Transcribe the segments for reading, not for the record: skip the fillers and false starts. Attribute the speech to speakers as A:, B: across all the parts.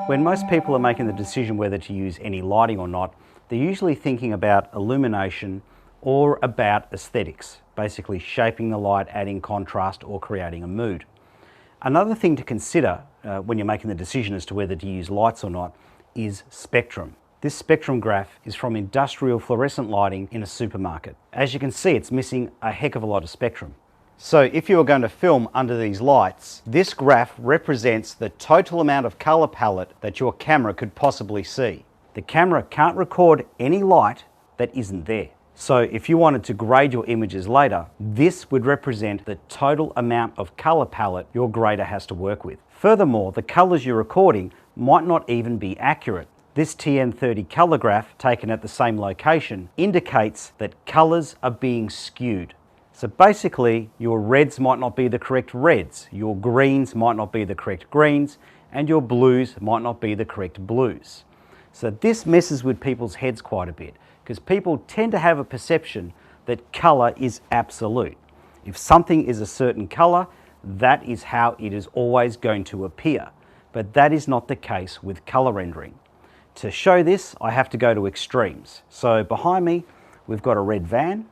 A: When most people are making the decision whether to use any lighting or not, they're usually thinking about illumination or about aesthetics, basically shaping the light, adding contrast or creating a mood. Another thing to consider when you're making the decision as to whether to use lights or not is spectrum. This spectrum graph is from industrial fluorescent lighting in a supermarket. As you can see, it's missing a heck of a lot of spectrum. So if you were going to film under these lights, this graph represents the total amount of color palette that your camera could possibly see. The camera can't record any light that isn't there. So if you wanted to grade your images later, this would represent the total amount of color palette your grader has to work with. Furthermore, the colors you're recording might not even be accurate. This TN30 color graph taken at the same location indicates that colors are being skewed. So basically, your reds might not be the correct reds, your greens might not be the correct greens, and your blues might not be the correct blues. So this messes with people's heads quite a bit, because people tend to have a perception that color is absolute. If something is a certain color, that is how it is always going to appear. But that is not the case with color rendering. To show this, I have to go to extremes. So behind me, we've got a red van.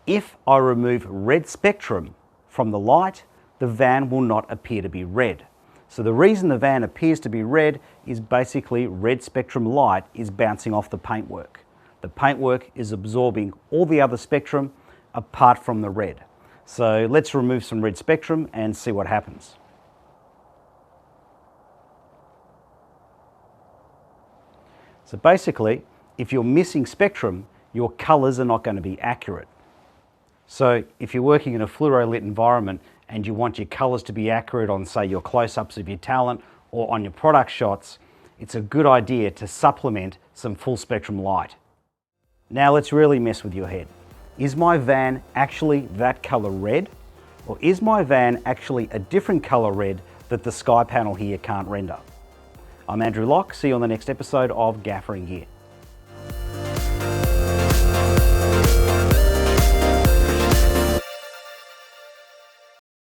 A: If I remove red spectrum from the light, the van will not appear to be red. So the reason the van appears to be red is basically red spectrum light is bouncing off the paintwork. The paintwork is absorbing all the other spectrum apart from the red. So let's remove some red spectrum and see what happens. So basically, if you're missing spectrum, your colors are not going to be accurate. So if you're working in a fluoro-lit environment and you want your colors to be accurate on, say, your close-ups of your talent or on your product shots, it's a good idea to supplement some full spectrum light. Now let's really mess with your head. Is my van actually that color red? Or is my van actually a different color red that the sky panel here can't render? I'm Andrew Locke. See you on the next episode of Gaffer Gear.